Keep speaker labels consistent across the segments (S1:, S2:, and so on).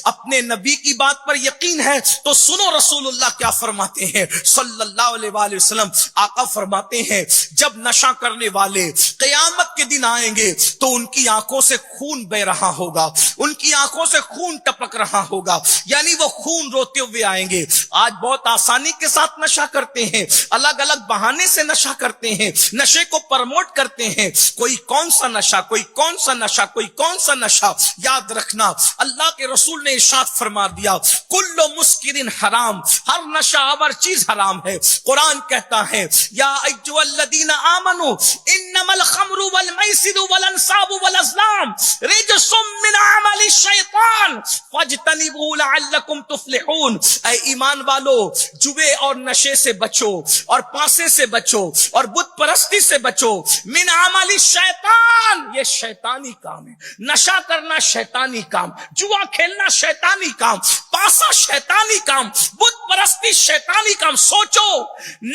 S1: اپنے نبی کی بات پر یقین ہے تو سنو رسول اللہ کیا فرماتے ہیں صلی اللہ علیہ وآلہ وسلم. آقا فرماتے ہیں جب نشہ کرنے والے قیامت کے دن آئیں گے تو ان کی آنکھوں سے خون بہ رہا ہوگا, ان کی آنکھوں سے خون ٹپک رہا ہوگا, یعنی وہ خون روتے ہوئے آئیں گے. آج بہت آسانی کے ساتھ نشہ کرتے ہیں, الگ الگ بہانے سے نشہ کرتے ہیں, نشے کو پرموٹ کرتے ہیں, کوئی کون سا نشہ, کوئی کون سا نشہ, کوئی کون سا نشہ. یاد رکھنا اللہ کے رسول نے ارشاد فرما دیا کل مسکرن حرام, ہر نشہ آور چیز حرام ہے. قرآن کہتا ہے یا ایھا الذین آمنوا انما الخمر والمیسر والانصاب والازلام رجس من عمل الشیطان فاجتنبوه لعلکم تفلحون. اے ایمان والو, جوے اور نشے سے بچو, اور پاسے سے بچو, اور بت پرستی سے بچو. من عمل الشیطان, یہ شیطانی کام ہے. نشہ کرنا شیطانی کام, جوا کھیلنا شیطانی کام, پاسا شیطانی کام, بت پرستی شیطانی کام. سوچو,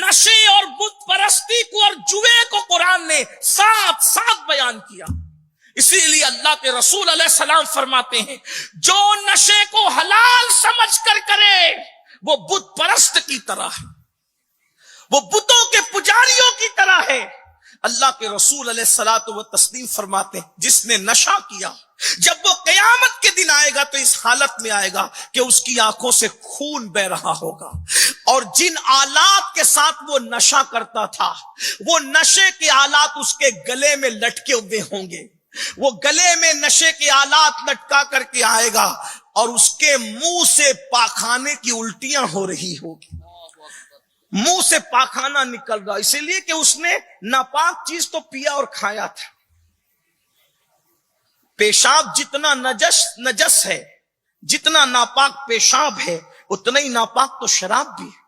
S1: نشے اور بت پرستی کو اور جوے کو قرآن نے ساتھ ساتھ بیان کیا. اسی لیے اللہ کے رسول علیہ السلام فرماتے ہیں جو نشے کو حلال سمجھ کر کرے وہ بت پرست کی طرح ہے, وہ بتوں کے پجاریوں کی طرح ہے. اللہ کے رسول علیہ الصلوۃ والتسلیم فرماتے ہیں جس نے نشہ کیا جب وہ قیامت کے دن آئے گا تو اس حالت میں آئے گا کہ اس کی آنکھوں سے خون بہ رہا ہوگا, اور جن آلات کے ساتھ وہ نشہ کرتا تھا وہ نشے کے آلات اس کے گلے میں لٹکے ہوئے ہوں گے. وہ گلے میں نشے کے آلات لٹکا کر کے آئے گا اور اس کے منہ سے پاخانے کی الٹیاں ہو رہی ہوگی, منہ سے پاخانہ نکل رہا, اسی لیے کہ اس نے ناپاک چیز تو پیا اور کھایا تھا. پیشاب جتنا نجس ہے, جتنا ناپاک پیشاب ہے اتنا ہی ناپاک تو شراب بھی ہے.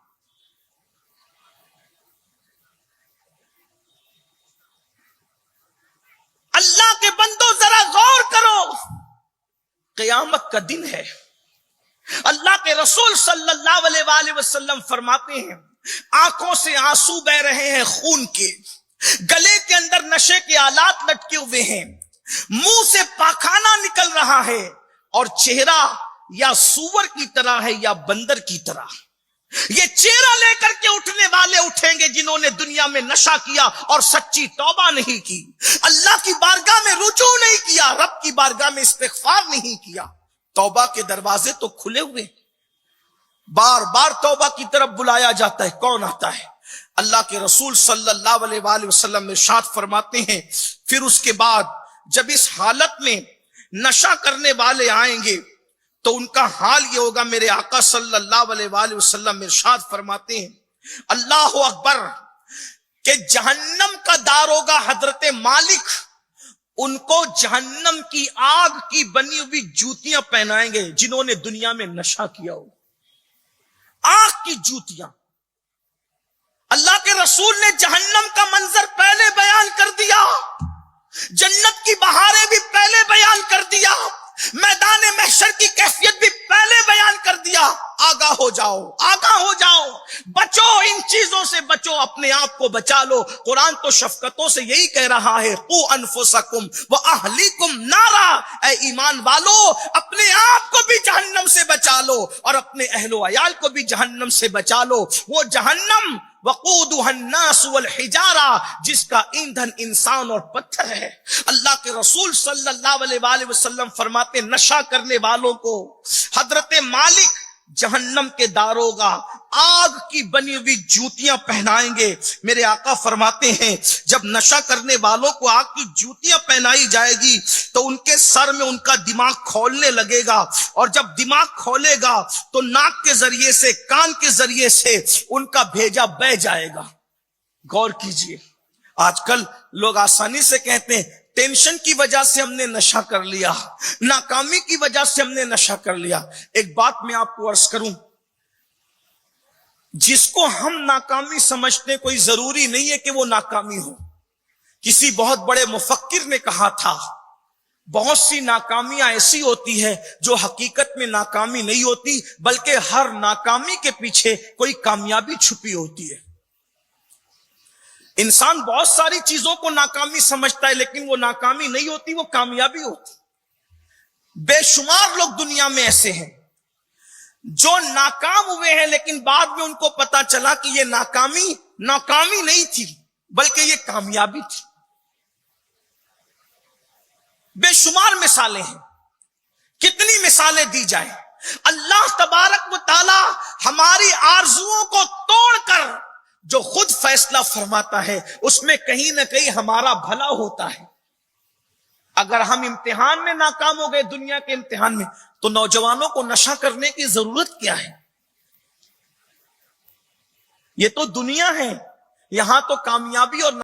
S1: اللہ کے بندو ذرا غور کرو, قیامت کا دن ہے. اللہ کے رسول صلی اللہ علیہ وآلہ وسلم فرماتے ہیں آنکھوں سے آنسو بہ رہے ہیں خون کے, گلے کے اندر نشے کے آلات لٹکے ہوئے ہیں, منہ سے پاخانہ نکل رہا ہے, اور چہرہ یا سور کی طرح ہے یا بندر کی طرح. یہ چہرہ لے کر کے اٹھنے والے اٹھیں گے جنہوں نے دنیا میں نشہ کیا اور سچی توبہ نہیں کی, اللہ کی بارگاہ میں رجوع نہیں کیا, رب کی بارگاہ میں استغفار نہیں کیا. توبہ کے دروازے تو کھلے ہوئے, بار بار توبہ کی طرف بلایا جاتا ہے. کون آتا ہے؟ اللہ کے رسول صلی اللہ علیہ وآلہ وسلم ارشاد فرماتے ہیں پھر اس کے بعد جب اس حالت میں نشہ کرنے والے آئیں گے تو ان کا حال یہ ہوگا. میرے آقا صلی اللہ علیہ وآلہ وسلم ارشاد فرماتے ہیں اللہ اکبر کہ جہنم کا داروغہ حضرت مالک ان کو جہنم کی آگ کی بنی ہوئی جوتیاں پہنائیں گے جنہوں نے دنیا میں نشہ کیا ہو. آگ کی جوتیاں. اللہ کے رسول نے جہنم کا منظر پہلے بیان کر دیا, جنت کی بہاریں بھی پہلے بیان کر دیا, میدان محشر کی کیفیت بھی پہلے بیان کر دیا. آگاہ ہو جاؤ, آگاہ ہو جاؤ, بچو, ان چیزوں سے بچو, اپنے آپ کو بچا لو. قرآن تو شفقتوں سے یہی کہہ رہا ہے قو انفسکم واہلیکم نارا, اے ایمان والو اپنے آپ کو بھی جہنم سے بچا لو اور اپنے اہل و عیال کو بھی جہنم سے بچا لو. وہ جہنم وقودها الناس والحجارہ جس کا ایندھن انسان اور پتھر ہے. اللہ کے رسول صلی اللہ علیہ وآلہ وسلم فرماتے نشہ کرنے والوں کو حضرت مالک جہنم کے داروغہ آگ کی بنی ہوئی جوتیاں پہنائیں گے. میرے آقا فرماتے ہیں جب نشہ کرنے والوں کو آگ کی جوتیاں پہنائی جائے گی تو ان کے سر میں ان کا دماغ کھولنے لگے گا, اور جب دماغ کھولے گا تو ناک کے ذریعے سے, کان کے ذریعے سے ان کا بھیجا بہ جائے گا. غور کیجئے, آج کل لوگ آسانی سے کہتے ہیں ٹینشن کی وجہ سے ہم نے نشہ کر لیا, ناکامی کی وجہ سے ہم نے نشہ کر لیا. ایک بات میں آپ کو عرض کروں, جس کو ہم ناکامی سمجھتے ہیں کوئی ضروری نہیں ہے کہ وہ ناکامی ہو. کسی بہت بڑے مفکر نے کہا تھا بہت سی ناکامیاں ایسی ہوتی ہے جو حقیقت میں ناکامی نہیں ہوتی, بلکہ ہر ناکامی کے پیچھے کوئی کامیابی چھپی ہوتی ہے. انسان بہت ساری چیزوں کو ناکامی سمجھتا ہے لیکن وہ ناکامی نہیں ہوتی, وہ کامیابی ہوتی. بے شمار لوگ دنیا میں ایسے ہیں جو ناکام ہوئے ہیں، لیکن بعد میں ان کو پتا چلا کہ یہ ناکامی نہیں تھی بلکہ یہ کامیابی تھی. بے شمار مثالیں ہیں، کتنی مثالیں دی جائیں. اللہ تبارک و تعالی ہماری آرزوؤں کو توڑ کر جو خود فیصلہ فرماتا ہے اس میں کہیں نہ کہیں ہمارا بھلا ہوتا ہے. اگر ہم امتحان میں ناکام ہو گئے، دنیا کے امتحان میں، تو نوجوانوں کو نشہ کرنے کی ضرورت کیا ہے؟ یہ تو دنیا ہے، یہاں تو کامیابی اور